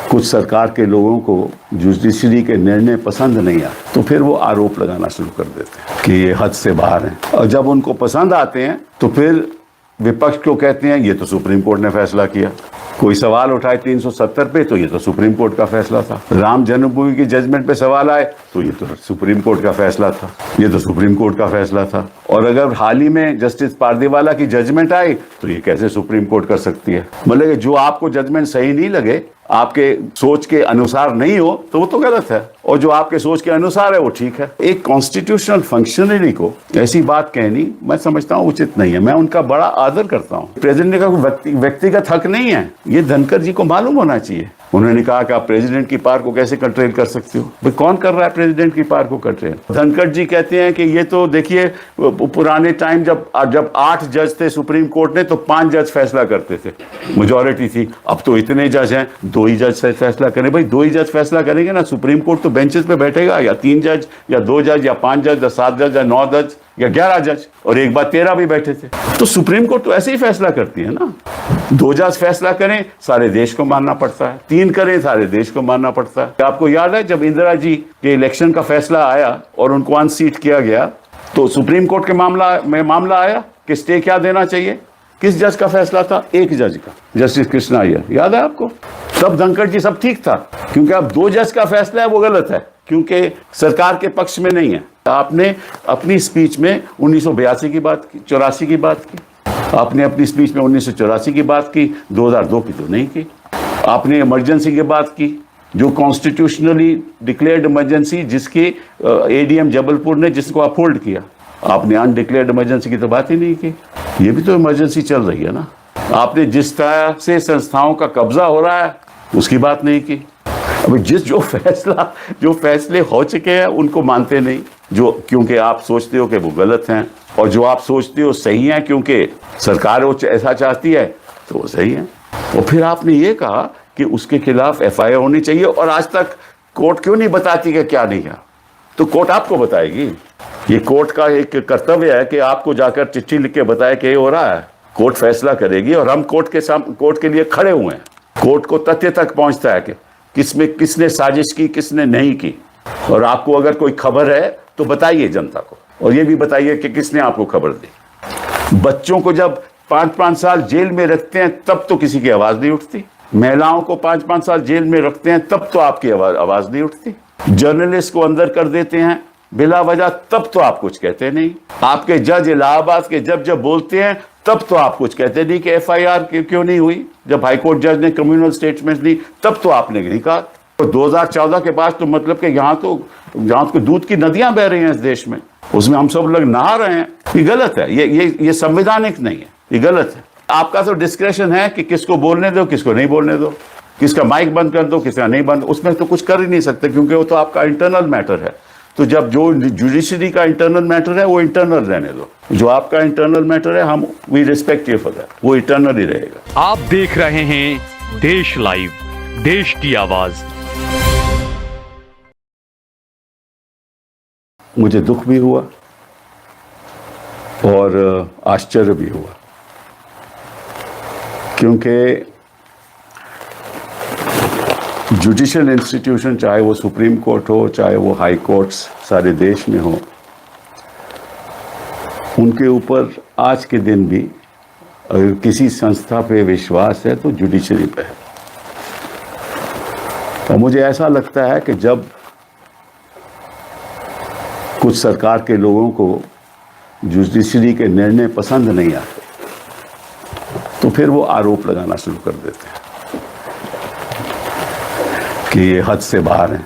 कुछ सरकार के लोगों को जुडिशरी के निर्णय पसंद नहीं आते तो फिर वो आरोप लगाना शुरू कर देते हैं कि ये हद से बाहर हैं, और जब उनको पसंद आते हैं तो फिर विपक्ष को कहते हैं ये तो सुप्रीम कोर्ट ने फैसला किया। कोई सवाल उठाए 370 पे तो ये तो सुप्रीम कोर्ट का फैसला था। राम जन्मभूमि की जजमेंट पे सवाल आए तो ये तो सुप्रीम कोर्ट का फैसला था, ये तो सुप्रीम कोर्ट का फैसला था। और अगर हाल ही में जस्टिस पारदीवाला की जजमेंट आई तो ये कैसे सुप्रीम कोर्ट कर सकती है। मतलब जो आपको जजमेंट सही नहीं लगे, आपके सोच के अनुसार नहीं हो तो वो तो गलत है, और जो आपके सोच के अनुसार है वो ठीक है। एक कॉन्स्टिट्यूशनल फंक्शनरी को ऐसी बात कहनी मैं समझता हूँ उचित नहीं है। मैं उनका बड़ा आदर करता हूँ। प्रेसिडेंट का व्यक्तिगत हक नहीं है, ये धनखड़ जी को मालूम होना चाहिए। उन्होंने कहा कि आप प्रेसिडेंट की पावर को कैसे कंट्रोल कर सकते हो। भाई कौन कर रहा है प्रेसिडेंट की पावर को कंट्रोल? धनखड़ जी कहते हैं कि ये तो देखिए पुराने टाइम जब 8 जज थे सुप्रीम कोर्ट ने तो 5 जज फैसला करते थे, मेजॉरिटी थी। अब तो इतने जज हैं, 2 ही जज फैसला करें। भाई 2 ही जज फैसला करेंगे ना, सुप्रीम कोर्ट तो बेंचेस पे बैठेगा, या 3 जज या 2 जज या 5 जज या 7 जज या 9 जज या 11 जज, और एक बार 13 भी बैठे थे। तो सुप्रीम कोर्ट तो ऐसे ही फैसला करती है ना। 2 जज फैसला करें सारे देश को मानना पड़ता है, 3 करें सारे देश को मानना पड़ता है। आपको याद है जब इंदिरा जी के इलेक्शन का फैसला आया और उनको अनसीट किया गया तो सुप्रीम कोर्ट के मामला आया कि स्टे क्या देना चाहिए। किस जज का फैसला था? एक जज का, जस्टिस कृष्णा अय्यर। याद है आपको? तब धनखड़ जी सब ठीक था, क्योंकि अब 2 जज का फैसला है वो गलत है, क्योंकि सरकार के पक्ष में नहीं है। आपने अपनी स्पीच में 1982 की बात की, 84 की बात की। आपने अपनी स्पीच में 1984 की बात की, 2002 की तो नहीं की। आपने इमरजेंसी की बात की, जो कॉन्स्टिट्यूशनली डिक्लेयर्ड इमरजेंसी जिसकी एडीएम जबलपुर ने जिसको अपहोल्ड किया। आपने अनडिक्लेयर्ड इमरजेंसी की तो बात ही नहीं की। ये भी तो इमरजेंसी चल रही है ना। आपने जिस तरह से संस्थाओं का कब्जा हो रहा है उसकी बात नहीं की। अभी जो फैसले हो चुके हैं उनको मानते नहीं, जो क्योंकि आप सोचते हो कि वो गलत हैं, और जो आप सोचते हो सही हैं क्योंकि सरकार वो ऐसा चाहती है तो वो सही है। और फिर आपने ये कहा कि उसके खिलाफ एफआईआर होनी चाहिए, और आज तक कोर्ट क्यों नहीं बताती कि क्या नहीं है? तो कोर्ट आपको बताएगी। ये कोर्ट का एक कर्तव्य है कि आपको जाकर चिट्ठी लिख के बताए कि ये हो रहा है। कोर्ट फैसला करेगी और हम कोर्ट के लिए खड़े हुए हैं। कोर्ट को तथ्य तक पहुंचता है कि किसने साजिश की, किसने नहीं की। और आपको अगर कोई खबर है तो बताइए जनता को, और ये भी बताइए कि किसने आपको खबर दी। बच्चों को जब 5-5 साल जेल में रखते हैं तब तो किसी की आवाज नहीं उठती। महिलाओं को 5-5 साल जेल में रखते हैं तब तो आपकी आवाज नहीं उठती। जर्नलिस्ट को अंदर कर देते हैं बिला वजह तब तो आप कुछ कहते नहीं। आपके जज इलाहाबाद के जब बोलते हैं तब तो आप कुछ कहते नहीं कि एफआईआर क्यों नहीं हुई। जब हाईकोर्ट जज ने कम्युनल स्टेटमेंट दी तब तो आपने नहीं कहा। तो 2014 के बाद तो मतलब कि यहाँ तो दूध की नदियां बह रही हैं इस देश में, उसमें हम सब लोग नहा रहे हैं। ये गलत है, ये संवैधानिक नहीं है, ये गलत है। आपका तो डिस्क्रेशन है कि किसको बोलने दो, किसको नहीं बोलने दो, किसका माइक बंद कर दो, किसका नहीं बंद। उसमें तो कुछ कर ही नहीं सकते, क्योंकि वो तो आपका इंटरनल मैटर है। तो जब जो जुडिशरी का इंटरनल मैटर है वो इंटरनल रहने दो, जो आपका इंटरनल मैटर है हम we respect you for that, वो इंटरनल ही रहेगा। आप देख रहे हैं देश लाइव, देश की आवाज। मुझे दुख भी हुआ और आश्चर्य भी हुआ, क्योंकि जुडिशियल इंस्टीट्यूशन, चाहे वो सुप्रीम कोर्ट हो, चाहे वो हाई कोर्ट्स सारे देश में हो, उनके ऊपर आज के दिन भी अगर किसी संस्था पे विश्वास है तो जुडिशरी पे है। और मुझे ऐसा लगता है कि जब कुछ सरकार के लोगों को जुडिशरी के निर्णय पसंद नहीं आते तो फिर वो आरोप लगाना शुरू कर देते हैं कि ये हद से बाहर हैं।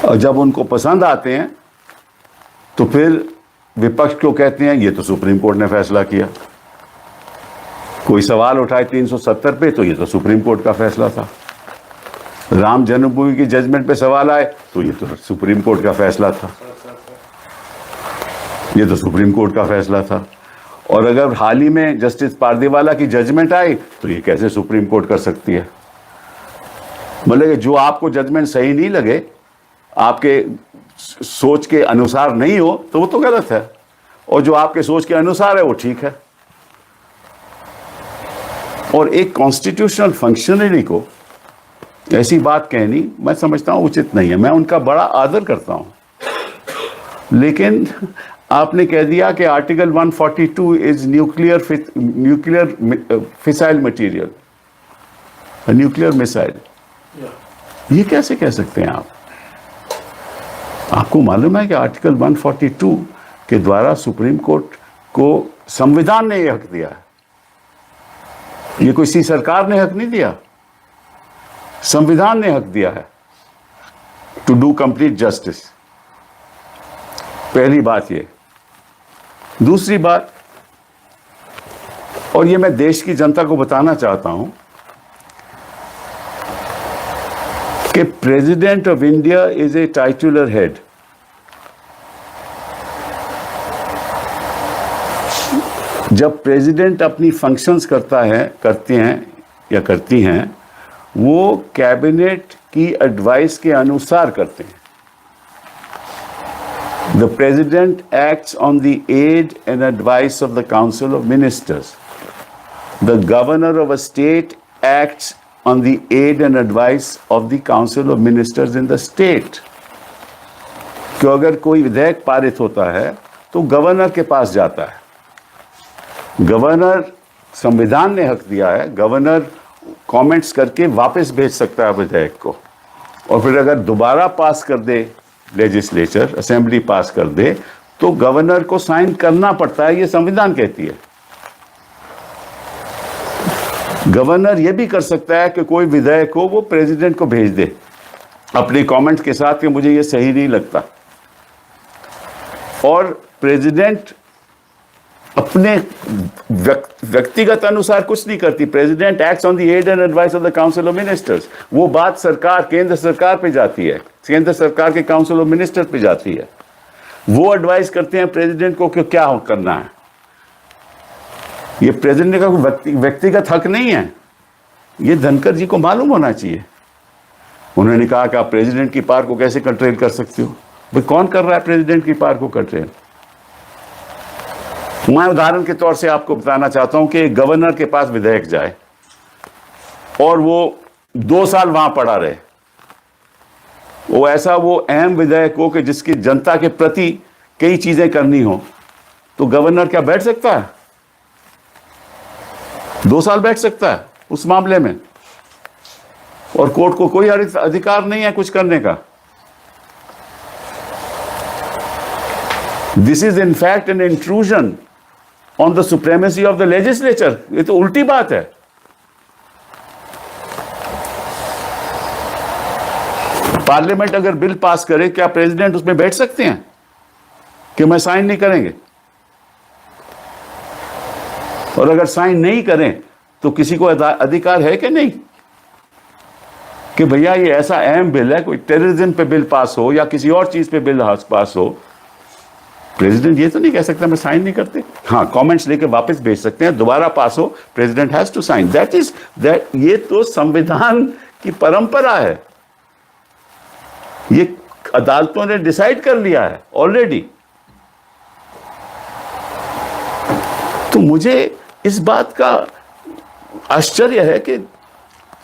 और जब उनको पसंद आते हैं तो फिर विपक्ष को कहते हैं ये तो सुप्रीम कोर्ट ने फैसला किया। कोई सवाल उठाए 370 पे तो ये तो सुप्रीम कोर्ट का फैसला था। राम जन्मभूमि की जजमेंट पे सवाल आए तो ये तो सुप्रीम कोर्ट का फैसला था, ये तो सुप्रीम कोर्ट का फैसला था। और अगर हाल ही में जस्टिस पारदीवाला की जजमेंट आई तो ये कैसे सुप्रीम कोर्ट कर सकती है। मतलब कि जो आपको जजमेंट सही नहीं लगे, आपके सोच के अनुसार नहीं हो तो वो तो गलत है, और जो आपके सोच के अनुसार है वो ठीक है। और एक कॉन्स्टिट्यूशनल फंक्शनरी को ऐसी बात कहनी मैं समझता हूं उचित नहीं है। मैं उनका बड़ा आदर करता हूं, लेकिन आपने कह दिया कि article 142 is nuclear fissile material, nuclear missile. ये कैसे कह सकते हैं आप? आपको मालूम है कि आर्टिकल 142 के द्वारा सुप्रीम कोर्ट को संविधान ने यह हक दिया है। ये कोई सी सरकार ने हक नहीं दिया, संविधान ने हक दिया है टू डू कंप्लीट जस्टिस। पहली बात ये। दूसरी बात, और ये मैं देश की जनता को बताना चाहता हूं कि president of India is a titular head. जब प्रेसिडेंट अपनी फंक्शंस करते हैं वो कैबिनेट की एडवाइस के अनुसार करते हैं। The president acts on the aid and advice of the council of ministers. The governor of a state acts on the aid and advice of the council of ministers in the state. क्यों, अगर कोई विधेयक पारित होता है तो governor के पास जाता है। गवर्नर, संविधान ने हक दिया है, गवर्नर कमेंट्स करके वापस भेज सकता है विधेयक को, और फिर अगर दोबारा पास कर दे लेजिस्लेचर, असेंबली पास कर दे, तो गवर्नर को साइन करना पड़ता है, ये संविधान कहती है। गवर्नर ये भी कर सकता है कि कोई विधेयक को वो प्रेसिडेंट को भेज दे अपने कमेंट के साथ कि मुझे ये सही नहीं लगता, और प्रेसिडेंट अपने व्यक्तिगत अनुसार कुछ नहीं करती। President acts on the aid and advice of the council of ministers. वो बात सरकार, केंद्र सरकार पे जाती है, केंद्र सरकार के काउंसिल ऑफ मिनिस्टर पे जाती है। वो एडवाइस करते हैं प्रेसिडेंट को कि क्या करना है। ये प्रेसिडेंट का कोई व्यक्तिगत हक नहीं है। ये धनखड़ जी को मालूम होना चाहिए। उन्होंने कहा कि आप प्रेसिडेंट की पावर को कैसे कंट्रोल कर सकते हो? भाई कौन कर रहा है प्रेसिडेंट की पावर को कंट्रोल? मैं उदाहरण के तौर से आपको बताना चाहता हूं कि गवर्नर के पास विधेयक जाए और वो 2 साल वहां पड़ा रहे, वो अहम विधेयक हो कि जिसकी जनता के प्रति कई चीजें करनी हो, तो गवर्नर क्या बैठ सकता है? 2 साल बैठ सकता है उस मामले में, और कोर्ट को कोई अधिकार नहीं है कुछ करने का। This is in fact an intrusion on the supremacy of the legislature. ये तो उल्टी बात है। पार्लियामेंट अगर बिल पास करे, क्या प्रेसिडेंट उसमें बैठ सकते हैं कि मैं साइन नहीं करेंगे? और अगर साइन नहीं करें तो किसी को अधिकार है कि नहीं कि भैया ये ऐसा अहम बिल है, कोई टेररिज्म पे बिल पास हो या किसी और चीज पे बिल पास हो, प्रेसिडेंट ये तो नहीं कह सकता मैं साइन नहीं करते। हाँ, कमेंट्स लेके वापस भेज सकते हैं, दोबारा पास हो, प्रेसिडेंट हैज टू साइन। ये तो संविधान की परंपरा है। ये अदालतों ने डिसाइड कर लिया है ऑलरेडी। तो मुझे इस बात का आश्चर्य है कि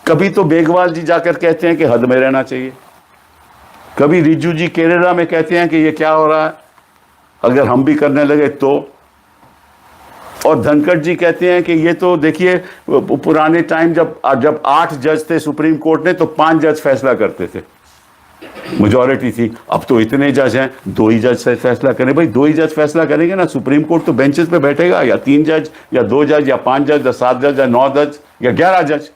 कभी तो बेगवाल जी जाकर कहते हैं कि हद में रहना चाहिए, कभी रिजू जी केरला में कहते हैं कि ये क्या हो रहा है अगर हम भी करने लगे तो, और धनखड़ जी कहते हैं कि ये तो देखिए पुराने टाइम जब 8 जज थे सुप्रीम कोर्ट में तो 5 जज फैसला करते थे, मेजॉरिटी थी। अब तो इतने जज हैं, 2 ही जज से फैसला करें। भाई 2 ही जज फैसला करेंगे ना, सुप्रीम कोर्ट तो बेंचेस पे बैठेगा, या 3 जज या 2 जज या 5 जज या 7 जज या 9 जज या 11 जज,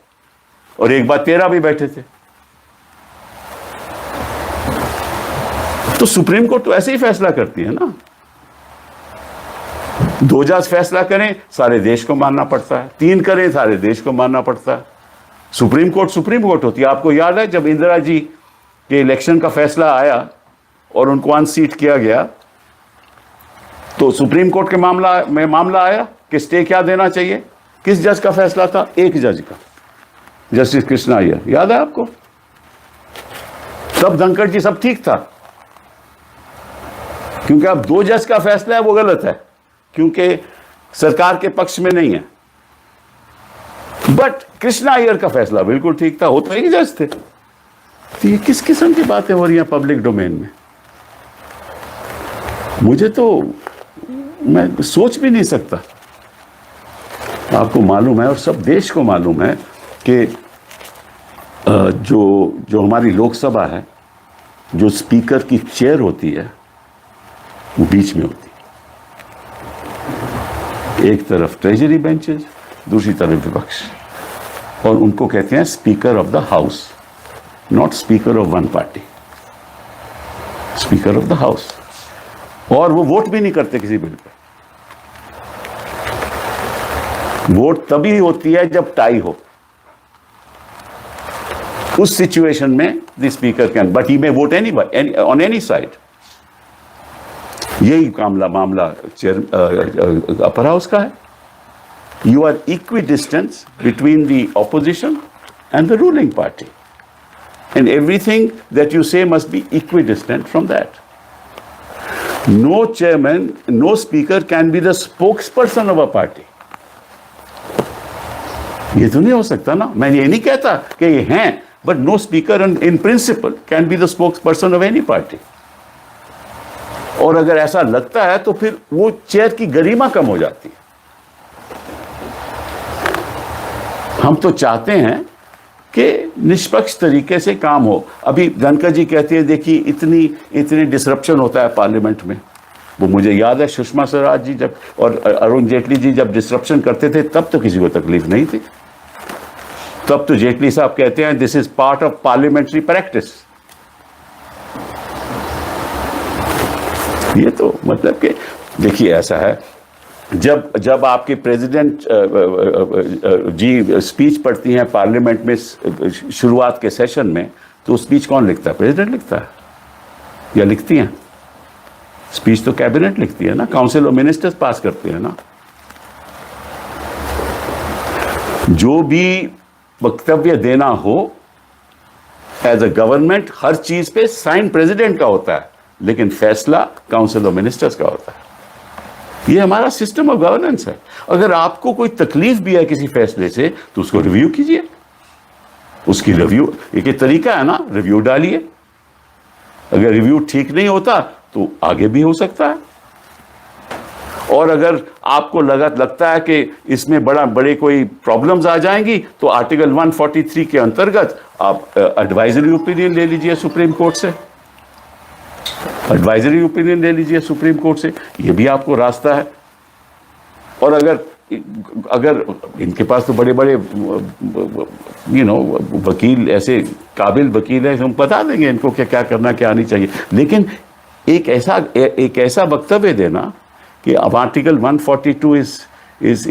और एक बार 13 भी बैठे थे। तो सुप्रीम कोर्ट तो ऐसे ही फैसला करती है ना। 2 जज फैसला करें सारे देश को मानना पड़ता है, 3 करें सारे देश को मानना पड़ता है। सुप्रीम कोर्ट होती है। आपको याद है जब इंदिरा जी के इलेक्शन का फैसला आया और उनको अनसीट किया गया, तो सुप्रीम कोर्ट के मामला आया कि स्टे क्या देना चाहिए। किस जज का फैसला था? एक जज का, जस्टिस कृष्णा अय्यर। याद है आपको? तब धनखड़ जी सब ठीक था, क्योंकि अब 2 जज का फैसला है वो गलत है, क्योंकि सरकार के पक्ष में नहीं है। बट कृष्णा अय्यर का फैसला बिल्कुल ठीक था, वो तो ही जज थे। तो ये किस किस्म की बातें हो रही हैं पब्लिक डोमेन में? मुझे तो, मैं सोच भी नहीं सकता। आपको मालूम है और सब देश को मालूम है कि जो हमारी लोकसभा है, जो स्पीकर की चेयर होती है वो बीच में होती है। एक तरफ ट्रेजरी बेंचेस, दूसरी तरफ विपक्ष, और उनको कहते हैं speaker of the house, not speaker of one party, speaker of the house. और वो वोट भी नहीं करते किसी बिल पे। वोट तभी होती है जब टाई हो। उस सिचुएशन में the speaker can, but he may vote any on any side. यही मामला चेयर अपर हाउस का है। You are equidistance between the opposition and the ruling party, and everything that you say must be equidistant from that. No chairman, no speaker can be the spokesperson of a party. ये तो नहीं हो सकता ना। मैं ये नहीं कहता कि ये हैं, but no speaker in principle can be the spokesperson of any party. और अगर ऐसा लगता है तो फिर वो चेयर की गरिमा कम हो जाती है। हम तो चाहते हैं कि निष्पक्ष तरीके से काम हो। अभी धनखड़ जी कहती है देखिए इतनी डिसरप्शन होता है पार्लियामेंट में। वो मुझे याद है सुषमा स्वराज जी जब और अरुण जेटली जी जब डिसरप्शन करते थे तब तो किसी को तकलीफ नहीं थी। तब तो जेटली साहब कहते हैं this is part of parliamentary practice. ये तो मतलब कि देखिए ऐसा है, जब आपके प्रेसिडेंट जी स्पीच पढ़ती हैं पार्लियामेंट में शुरुआत के सेशन में, तो स्पीच कौन लिखता है? प्रेसिडेंट लिखता है या लिखती हैं? स्पीच तो कैबिनेट लिखती है ना, काउंसिल ऑफ मिनिस्टर्स पास करते हैं ना। जो भी वक्तव्य देना हो एज अ गवर्नमेंट, हर चीज पे साइन प्रेसिडेंट का होता है, लेकिन फैसला काउंसिल ऑफ मिनिस्टर्स का होता है। ये हमारा सिस्टम ऑफ गवर्नेंस है। अगर आपको कोई तकलीफ भी है किसी फैसले से तो उसको रिव्यू कीजिए। उसकी रिव्यू एक तरीका है ना, रिव्यू डालिए। अगर रिव्यू ठीक नहीं होता तो आगे भी हो सकता है। और अगर आपको लगता है कि इसमें बड़े कोई प्रॉब्लम्स आ जाएंगी तो आर्टिकल 143 के अंतर्गत आप एडवाइजरी ओपिनियन ले लीजिए सुप्रीम कोर्ट से। एडवाइजरी ओपिनियन ले लीजिए सुप्रीम कोर्ट से, ये भी आपको रास्ता है। और अगर इनके पास तो बड़े वकील, ऐसे काबिल वकील हैं, हम बता देंगे इनको क्या करना क्या नहीं चाहिए। लेकिन एक ऐसा वक्तव्य देना कि अब article 142 is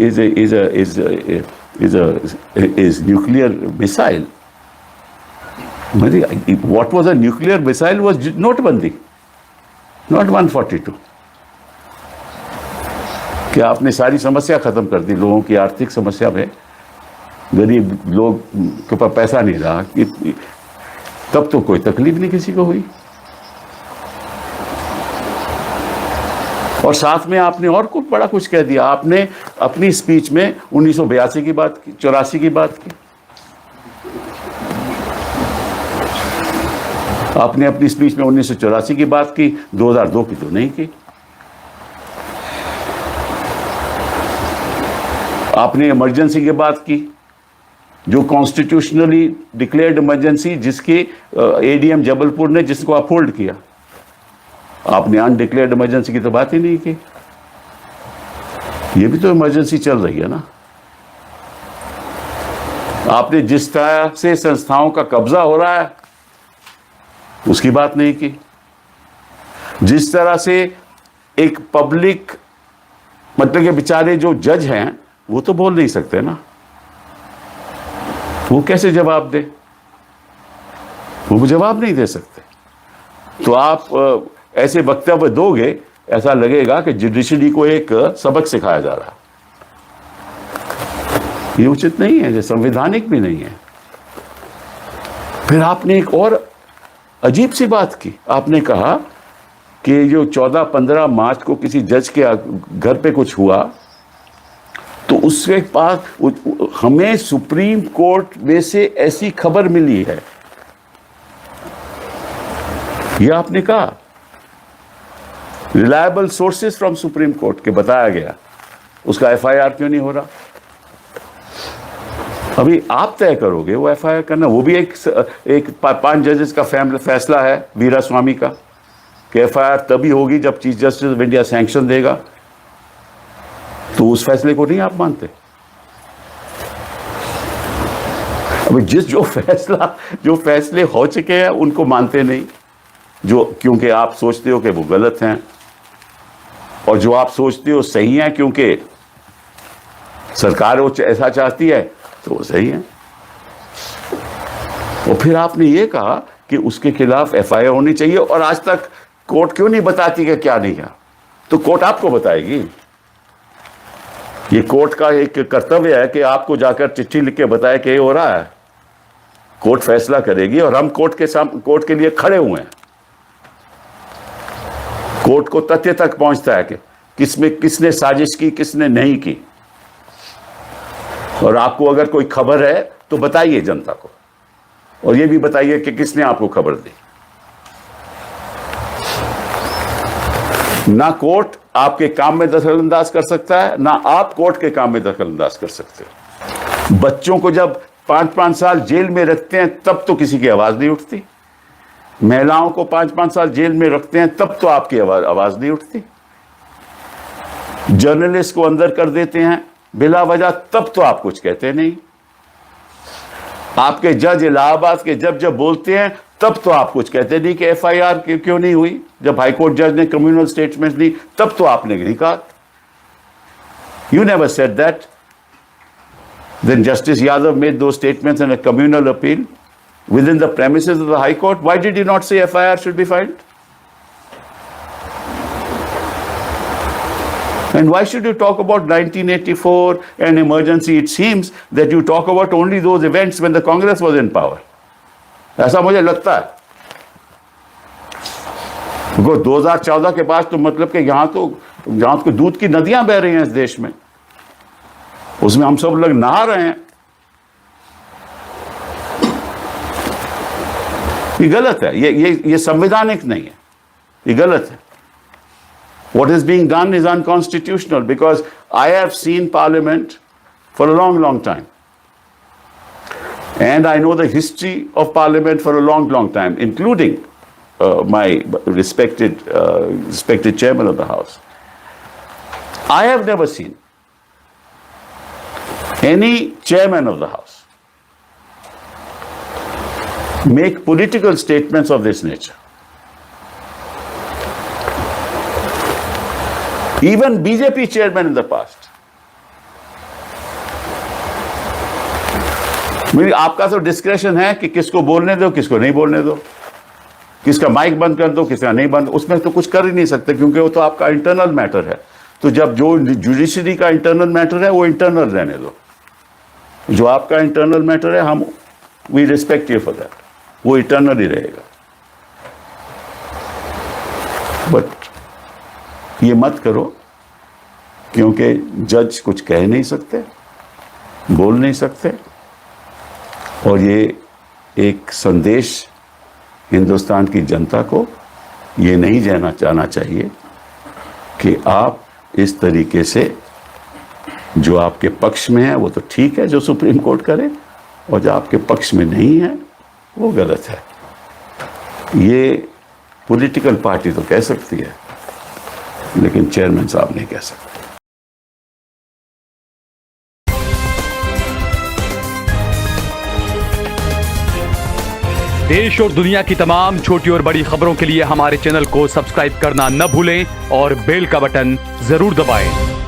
nuclear missile. What was a nuclear missile was नोटबंदी, नॉट 142। क्या आपने सारी समस्या खत्म कर दी लोगों की आर्थिक समस्या में? गरीब लोग के पास पैसा नहीं रहा, तब तो कोई तकलीफ नहीं किसी को हुई। और साथ में आपने और कुछ बड़ा कुछ कह दिया। आपने अपनी स्पीच में 1982 की बात की, 84 की बात की। आपने अपनी स्पीच में 1984 की बात की, 2002 की तो नहीं की। आपने इमरजेंसी की बात की, जो कॉन्स्टिट्यूशनली डिक्लेयर्ड इमरजेंसी, जिसके एडीएम जबलपुर ने जिसको अपहोल्ड किया। आपने अनडिक्लेयर्ड इमरजेंसी की तो बात ही नहीं की। ये भी तो इमरजेंसी चल रही है ना। आपने जिस तरह से संस्थाओं का कब्जा हो रहा है उसकी बात नहीं की। जिस तरह से एक पब्लिक, मतलब के बेचारे जो जज हैं वो तो बोल नहीं सकते ना, वो कैसे जवाब दे? वो जवाब नहीं दे सकते। तो आप ऐसे वक्तव्य दोगे, ऐसा लगेगा कि जुडिशरी को एक सबक सिखाया जा रहा है। ये उचित नहीं है, ये संवैधानिक भी नहीं है। फिर आपने एक और अजीब सी बात की। आपने कहा कि जो 14-15 मार्च को किसी जज के घर पे कुछ हुआ तो उसके पास हमें सुप्रीम कोर्ट में से ऐसी खबर मिली है, यह आपने कहा reliable sources from supreme court के बताया गया, उसका एफआईआर क्यों नहीं हो रहा? अभी आप तय करोगे वो एफआईआर करना, वो भी एक 5 जजेस का फैसला है वीरास्वामी का कि एफआईआर तभी होगी जब chief justice of India sanction देगा। तो उस फैसले को नहीं आप मानते? अभी जो फैसले हो चुके हैं उनको मानते नहीं, जो क्योंकि आप सोचते हो कि वो गलत हैं, और जो आप सोचते हो सही है क्योंकि सरकार वो ऐसा चाहती है तो वो सही है। और फिर आपने ये कहा कि उसके खिलाफ एफआईआर होनी चाहिए, और आज तक कोर्ट क्यों नहीं बताती कि क्या नहीं है? तो कोर्ट आपको बताएगी। ये कोर्ट का एक कर्तव्य है कि आपको जाकर चिट्ठी लिख के बताए कि ये हो रहा है। कोर्ट फैसला करेगी और हम कोर्ट के लिए खड़े हुए हैं। कोर्ट को तथ्य तक पहुंचता है कि किसने साजिश की, किसने नहीं की। और आपको अगर कोई खबर है तो बताइए जनता को, और ये भी बताइए कि किसने आपको खबर दी। ना कोर्ट आपके काम में दखलंदाज कर सकता है, ना आप कोर्ट के काम में दखलंदाज कर सकते हो। बच्चों को जब 5-5 साल जेल में रखते हैं तब तो किसी की आवाज नहीं उठती। महिलाओं को 5-5 साल जेल में रखते हैं तब तो आपकी आवाज नहीं उठती। जर्नलिस्ट को अंदर कर देते हैं बिला वजह तब तो आप कुछ कहते नहीं। आपके जज इलाहाबाद के जब बोलते हैं तब तो आप कुछ कहते नहीं कि एफआईआर क्यों नहीं हुई। जब हाईकोर्ट जज ने कम्युनल स्टेटमेंट दी तब तो आपने नहीं कहा। You never said that. Then Justice Yadav made those statements in a communal appeal within the premises of the High Court. Why did he not say FIR should be filed? And why should you talk about 1984 and emergency? It seems that you talk about only those events when the Congress was in power. ऐसा मुझे लगता है। क्योंकि 2014 के बाद तो मतलब कि यहाँ तो दूध की नदियां बह रही हैं इस देश में, उसमें हम सब लोग नहा रहे हैं। ये गलत है, ये संवैधानिक नहीं है, ये गलत है। What is being done is unconstitutional because I have seen Parliament for a long time. And I know the history of Parliament for a long time, including my respected chairman of the House. I have never seen any chairman of the House make political statements of this nature. Even BJP chairman in the past. मेरी आपका तो discretion है कि किसको बोलने दो, किसको नहीं बोलने दो, किसका माइक बंद कर दो, किसका नहीं बंद, उसमें तो कुछ कर ही नहीं सकते क्योंकि वो तो आपका इंटरनल मैटर है। तो जब जो जुडिशरी का इंटरनल मैटर है वो इंटरनल रहने दो। जो आपका इंटरनल मैटर है हम we respect you for that, वो इंटरनल ही रहेगा। बट ये मत करो क्योंकि जज कुछ कह नहीं सकते, बोल नहीं सकते, और ये एक संदेश हिंदुस्तान की जनता को ये नहीं जाना चाहिए कि आप इस तरीके से जो आपके पक्ष में है वो तो ठीक है जो सुप्रीम कोर्ट करे, और जो आपके पक्ष में नहीं है वो गलत है। ये पॉलिटिकल पार्टी तो कह सकती है लेकिन चेयरमैन साहब नहीं कह सकते। देश और दुनिया की तमाम छोटी और बड़ी खबरों के लिए हमारे चैनल को सब्सक्राइब करना न भूलें और बेल का बटन जरूर दबाएं।